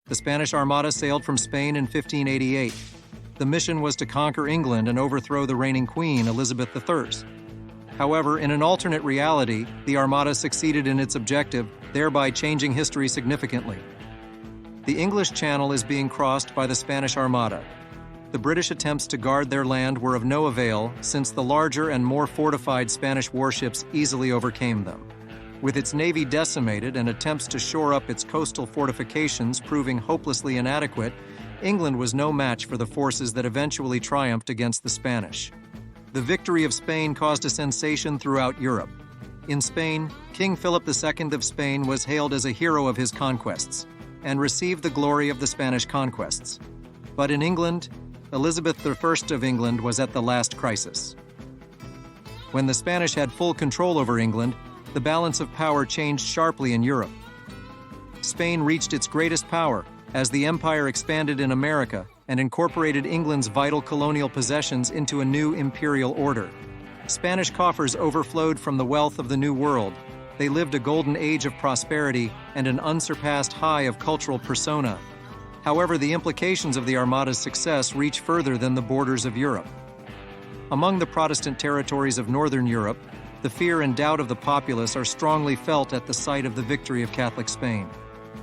The Spanish Armada sailed from Spain in 1588. The mission was to conquer England and overthrow the reigning queen, Elizabeth I. However, in an alternate reality, the Armada succeeded in its objective, thereby changing history significantly. The English Channel is being crossed by the Spanish Armada. The British attempts to guard their land were of no avail, since the larger and more fortified Spanish warships easily overcame them. With its navy decimated and attempts to shore up its coastal fortifications proving hopelessly inadequate, England was no match for the forces that eventually triumphed against the Spanish. The victory of Spain caused a sensation throughout Europe. In Spain, King Philip II of Spain was hailed as a hero of his conquests and received the glory of the Spanish conquests. But in England, Elizabeth I of England was at the last crisis. When the Spanish had full control over England, the balance of power changed sharply in Europe. Spain reached its greatest power as the empire expanded in America and incorporated England's vital colonial possessions into a new imperial order. Spanish coffers overflowed from the wealth of the New World. They lived a golden age of prosperity and an unsurpassed high of cultural persona. However, the implications of the Armada's success reach further than the borders of Europe. Among the Protestant territories of Northern Europe, the fear and doubt of the populace are strongly felt at the sight of the victory of Catholic Spain.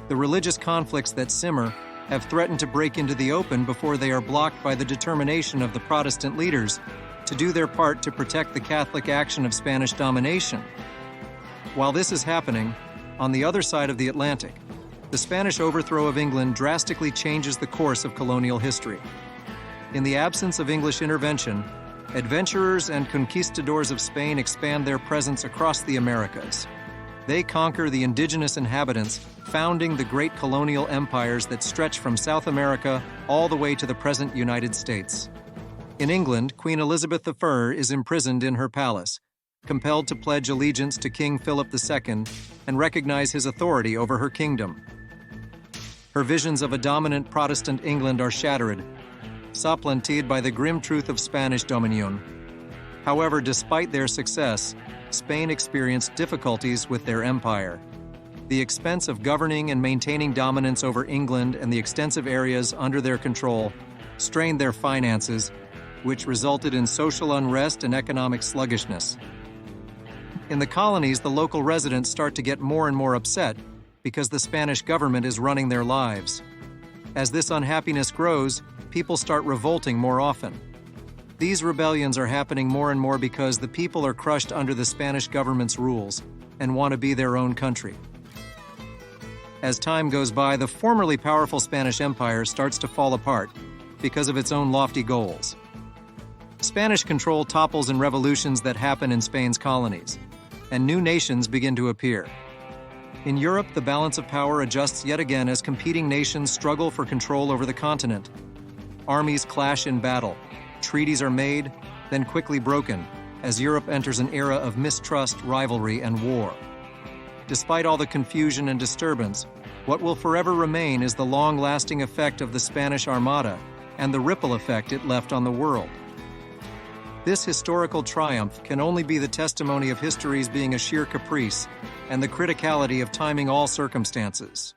The religious conflicts that simmer have threatened to break into the open before they are blocked by the determination of the Protestant leaders to do their part to protect the Catholic action of Spanish domination. While this is happening, on the other side of the Atlantic, the Spanish overthrow of England drastically changes the course of colonial history. In the absence of English intervention, adventurers and conquistadors of Spain expand their presence across the Americas. They conquer the indigenous inhabitants, founding the great colonial empires that stretch from South America all the way to the present United States. In England, Queen Elizabeth I is imprisoned in her palace, compelled to pledge allegiance to King Philip II and recognize his authority over her kingdom. Her visions of a dominant Protestant England are shattered, supplanted by the grim truth of Spanish dominion. However, despite their success, Spain experienced difficulties with their empire. The expense of governing and maintaining dominance over England and the extensive areas under their control strained their finances, which resulted in social unrest and economic sluggishness. In the colonies, the local residents start to get more and more upset because the Spanish government is running their lives. As this unhappiness grows, people start revolting more often. These rebellions are happening more and more because the people are crushed under the Spanish government's rules and want to be their own country. As time goes by, the formerly powerful Spanish Empire starts to fall apart because of its own lofty goals. Spanish control topples in revolutions that happen in Spain's colonies, and new nations begin to appear. In Europe, the balance of power adjusts yet again as competing nations struggle for control over the continent. Armies clash in battle. Treaties are made, then quickly broken, as Europe enters an era of mistrust, rivalry, and war. Despite all the confusion and disturbance, what will forever remain is the long-lasting effect of the Spanish Armada and the ripple effect it left on the world. This historical triumph can only be the testimony of history's being a sheer caprice and the criticality of timing all circumstances.